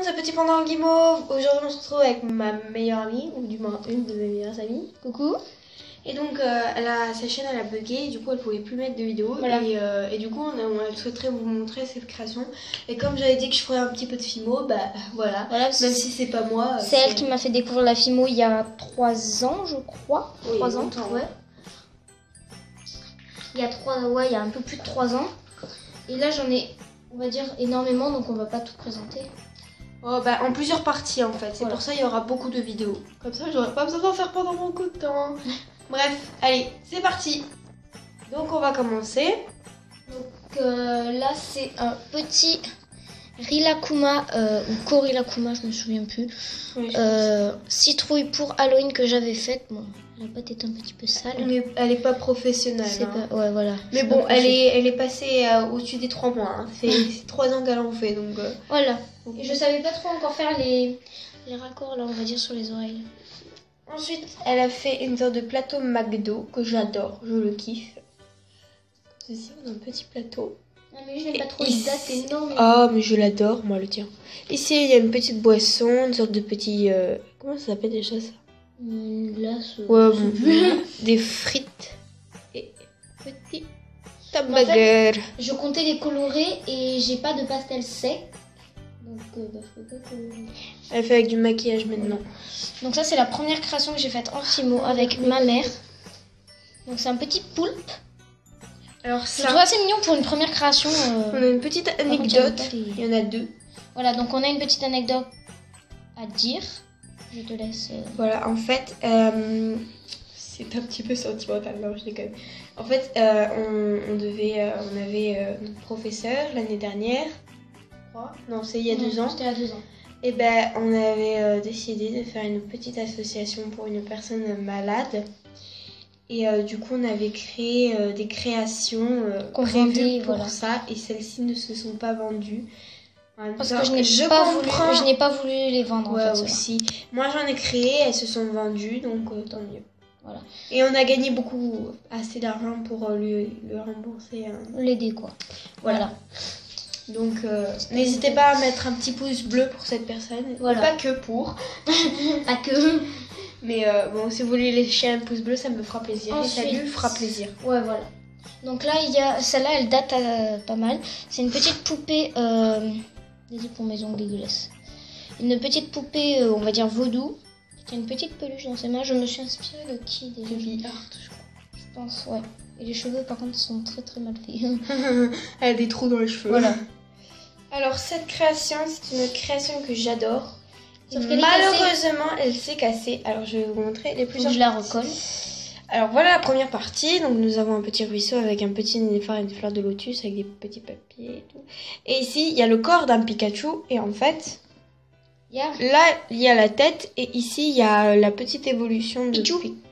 c'est Petit Pendant Guimauve. Aujourd'hui on se retrouve avec ma meilleure amie, ou du moins une de mes meilleures amies. Coucou. Et donc sa chaîne elle a bugué, et du coup elle pouvait plus mettre de vidéos. Voilà. Et du coup on souhaiterait vous montrer cette création. Et comme j'avais dit que je ferais un petit peu de Fimo, bah voilà. Même si c'est pas moi. C'est elle qui m'a fait découvrir la Fimo il y a 3 ans, je crois. Oui, 3 ans, longtemps, ouais. Il y a un peu plus de 3 ans. Et là j'en ai, on va dire, énormément, donc on va pas tout présenter. Oh, bah, en plusieurs parties en fait. C'est Voilà. pour ça il y aura beaucoup de vidéos. Comme ça j'aurai pas besoin d'en faire pendant beaucoup de temps. Bref, allez, c'est parti. Donc on va commencer. Donc là c'est un petit Rilakkuma ou Korilakkuma, je me souviens plus. Oui, citrouille pour Halloween que j'avais faite. Bon, la pâte est un petit peu sale. mais elle est pas professionnelle. C'est Hein. pas... Ouais, voilà. Mais bon, elle est passée au-dessus des 3 mois. Hein. C'est 3 ans qu'elle en fait. Donc, Voilà. Et je savais pas trop encore faire les raccords là, on va dire, sur les oreilles. Ensuite, elle a fait une sorte de plateau McDo que j'adore. Je le kiffe. Ici, on a un petit plateau. Non, mais je n'aime pas trop, il date énorme. Ah, mais je l'adore, moi, le tien. Ici, il y a une petite boisson, une sorte de petit... Comment ça s'appelle déjà ça? Une glace. Ouais, bon, des frites et petit hamburger. En fait, je comptais les colorer et j'ai pas de pastel sec. Donc, bah, je peux pas colorer. Elle fait avec du maquillage maintenant. Donc, ça, c'est la première création que j'ai faite en Fimo avec ma mère. Donc, c'est un petit poulpe. Alors, Je trouve assez mignon pour une première création. On a une petite anecdote. Il y en a 2. Voilà, donc on a une petite anecdote à dire. Je te laisse. Voilà, en fait, c'est un petit peu sentimental, non, je déconne. En fait, on avait notre professeur l'année dernière, je crois. Non, c'est il y a 2 ans. C'était à 2 ans. Et ben, on avait décidé de faire une petite association pour une personne malade. Et du coup, on avait créé des créations prévues pour ça. Et celles-ci ne se sont pas vendues. Parce que je n'ai pas voulu les vendre, ouais, en fait. Aussi. Moi, j'en ai créé, elles se sont vendues, donc tant mieux. Voilà. Et on a gagné assez d'argent pour lui rembourser. L'aider, quoi. Voilà. Donc, n'hésitez pas à mettre un petit pouce bleu pour cette personne. Voilà. Pas que pour. Pas que. Mais bon, si vous voulez lécher un pouce bleu, ça me fera plaisir. Ensuite, et ça lui fera plaisir. Ouais, voilà. Donc là, il y a celle-là, elle date pas mal. C'est une petite poupée. Désolé pour mes ongles dégueulasses. Une petite poupée, on va dire vaudou. Qui a une petite peluche dans ses mains. Je me suis inspirée de qui déjà? De V-Art, je crois. Je pense, ouais. Et les cheveux, par contre, sont très très mal faits. Elle a des trous dans les cheveux. Voilà. Alors, cette création, c'est une création que j'adore. Sauf qu'elle est malheureusement, elle s'est cassée. Alors, je vais vous montrer les plusieurs. Je la recolle. Alors, voilà la première partie. Donc, nous avons un petit ruisseau avec un petit nénuphar et une fleur de lotus avec des petits papiers et tout. Et ici, il y a le corps d'un Pikachu. Et en fait, là, il y a la tête. Et ici, il y a la petite évolution de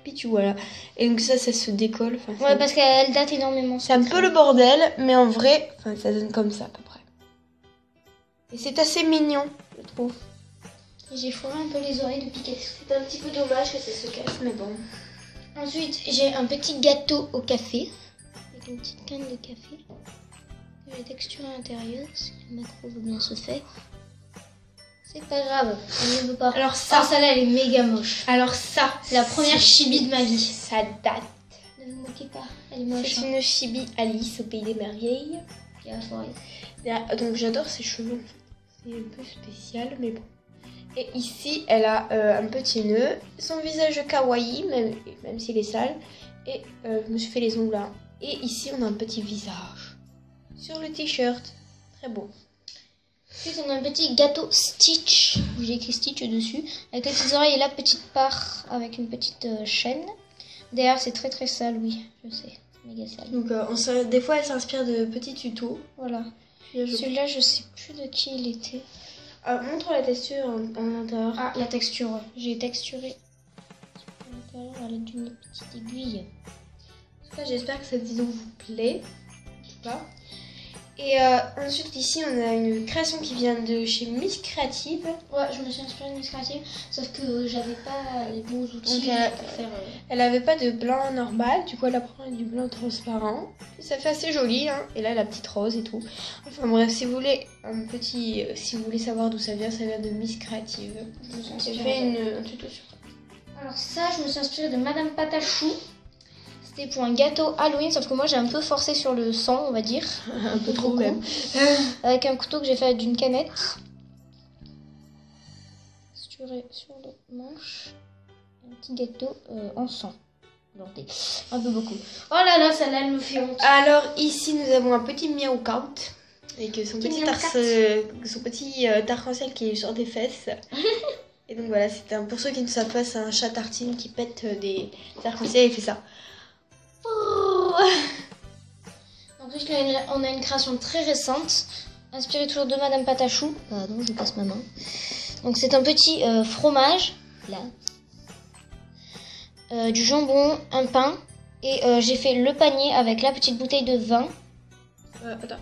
Pichou. Voilà. Et donc, ça se décolle. Enfin, ouais, parce qu'elle date énormément. C'est un peu le bordel. Mais en vrai, ça donne comme ça à peu près. Et c'est assez mignon, je trouve. J'ai fourré un peu les oreilles de Pikachu. C'est un petit peu dommage que ça se casse, mais bon. Ensuite, j'ai un petit gâteau au café. Avec une petite canne de café. J'ai texture à l'intérieur, si le macro veut bien se faire. C'est pas grave, on ne veut pas. Alors ça, celle-là, elle est méga moche. Alors ça, c'est la première chibi de ma vie. Ça date. Ne vous moquez pas, elle est moche. C'est une chibi Alice au pays des merveilles. Qui a la forêt. Donc j'adore ses cheveux en fait. C'est un peu spécial, mais bon. Et ici, elle a un petit nœud. Son visage kawaii, même s'il est sale. Et je me suis fait les ongles là. Et ici, on a un petit visage. Sur le t-shirt. Très beau. Ensuite, on a un petit gâteau Stitch. J'ai écrit Stitch dessus. Avec les petites oreilles et la petite part avec une petite chaîne. Derrière, c'est très très sale, oui, je sais. Méga sale. Donc, des fois, elle s'inspire de petits tutos. Voilà. Celui-là, je sais plus de qui il était. Montre la texture en intérieur. Ah, la texture. J'ai texturé à l'intérieur à l'aide d'une petite aiguille. En tout cas, j'espère que cette vidéo vous plaît. En tout cas. Et ensuite ici on a une création qui vient de chez Miss Creative. Ouais, je me suis inspirée de Miss Creative, sauf que j'avais pas les bons outils Donc, pour faire... Elle avait pas de blanc normal, du coup elle a pris du blanc transparent. Et ça fait assez joli, hein. Et là la petite rose et tout. Enfin bref, si vous voulez si vous voulez savoir d'où ça vient de Miss Creative. J'ai fait un tuto sur ça. Alors ça, je me suis inspirée de Madame Patachou. C'était pour un gâteau Halloween, sauf que moi j'ai un peu forcé sur le sang, on va dire. Un peu trop même. Avec un couteau que j'ai fait d'une canette. Sturé sur le manche. Un petit gâteau en sang. Bordé. Un peu beaucoup. Oh là là, celle-là, elle me fait honte. Alors ici nous avons un petit miaou-count. Avec son petit arc-en-ciel qui est sur des fesses. Et donc voilà, pour ceux qui ne savent pas, c'est un chat tartine qui pète des arc-en-ciel et il fait ça. Ensuite, on a une création très récente, inspirée toujours de Madame Patachou. Pardon, je passe ma main. Donc c'est un petit fromage, là, du jambon, un pain, et j'ai fait le panier avec la petite bouteille de vin. Attends,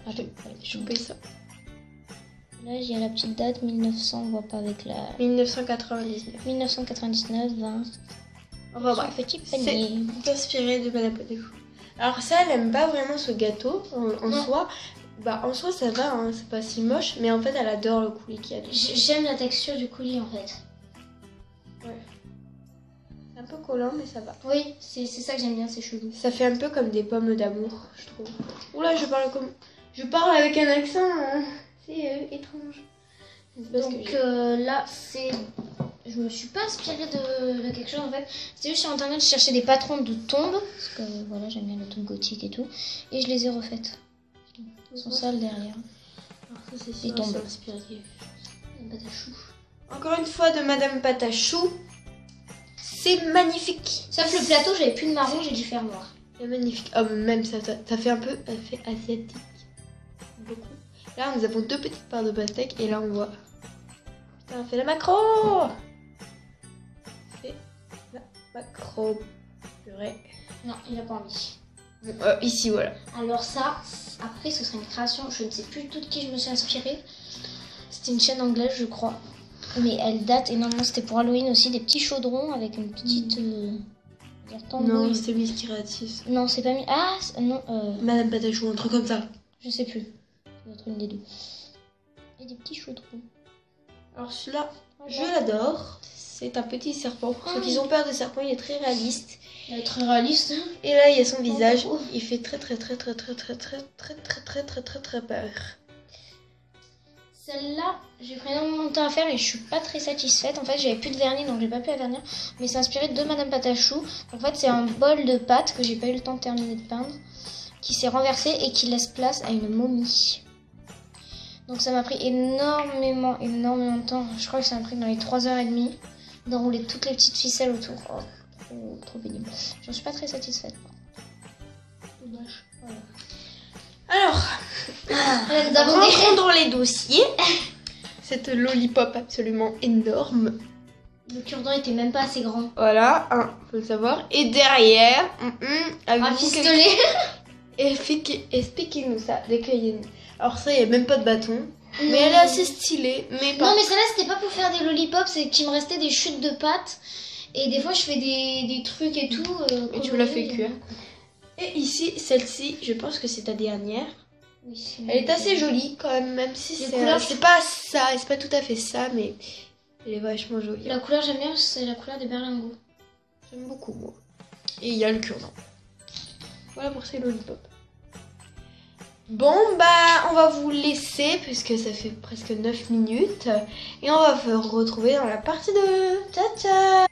je vais ça. Là, il y a la petite date, 1900, on voit pas avec la... 1999. 1999, 20. Enfin bref, petit panier. C'est inspiré de Madame Patachou. Alors ça, elle aime pas vraiment ce gâteau en soi. Bah en soi ça va, hein, c'est pas si moche, mais en fait elle adore le coulis qu'il y a dessus. J'aime la texture du coulis en fait. Ouais. C'est un peu collant mais ça va. Oui, c'est ça que j'aime bien, c'est chelou. Ça fait un peu comme des pommes d'amour, je trouve. Oula, je parle avec un accent, c'est étrange. Donc là, je me suis pas inspirée de quelque chose en fait. C'était juste sur internet, je cherchais des patrons de tombes. Parce que voilà, j'aime bien les tombes gothiques et tout. Et je les ai refaites. Elles sont sales derrière. Alors ça c'est des tombes. inspiré. Madame Patachou. Encore une fois de Madame Patachou. C'est magnifique. Sauf le plateau, j'avais plus de marron, j'ai dû faire noir. C'est magnifique. Oh, même ça fait un peu asiatique. Beaucoup. Là, nous avons deux petites parts de pastèque et là, on voit. Putain, on fait la macro. Macro. Purée. Non, il a pas envie. Bon, ici, voilà. Alors ça, après, ce serait une création. Je ne sais plus du tout de qui je me suis inspirée. C'était une chaîne anglaise, je crois. Mais elle date énormément. C'était pour Halloween aussi, des petits chaudrons avec une petite... non, c'était Miss Creative. Non, c'est pas mis. Ah, non. Madame Patachou, un truc comme ça. Je sais plus. Ça doit être une des deux. Et des petits chaudrons. Alors celui-là, je l'adore. C'est un petit serpent. Pour ceux qui ont peur des serpents, il est très réaliste. Il est très réaliste. Et là, il y a son visage. Il fait très peur. Celle-là, j'ai pris énormément de temps à faire et je suis pas très satisfaite. En fait, j'avais plus de vernis donc j'ai pas pu la vernir. Mais c'est inspiré de Madame Patachou. En fait, c'est un bol de pâte que j'ai pas eu le temps de terminer de peindre, qui s'est renversé et qui laisse place à une momie. Donc ça m'a pris énormément de temps. Je crois que ça m'a pris dans les 3h30 d'enrouler toutes les petites ficelles autour. Oh, trop pénible. J'en suis pas très satisfaite. Dommage. Voilà. Alors, rentrons dans les dossiers. Cette lollipop absolument énorme. Le cure-dent était même pas assez grand. Voilà, faut le savoir. Et derrière, un pistolet. Expliquez-nous ça, décueillez-nous. Alors ça, il n'y a même pas de bâton. Mais elle est assez stylée. Non, mais celle-là, c'était pas pour faire des lollipops, c'est qu'il me restait des chutes de pâte. Et des fois, je fais des trucs et tout. Et tu me l'as fait cuire. Et ici, celle-ci, je pense que c'est ta dernière. Oui, elle est assez jolie quand même si c'est pas ça, c'est pas tout à fait ça, mais elle est vachement jolie. La couleur j'aime bien, c'est la couleur des berlingots. J'aime beaucoup moi. Et il y a le cure-dent. Voilà pour ces lollipops. Bon bah on va vous laisser puisque ça fait presque 9 minutes et on va vous retrouver dans la partie 2. Ciao ciao.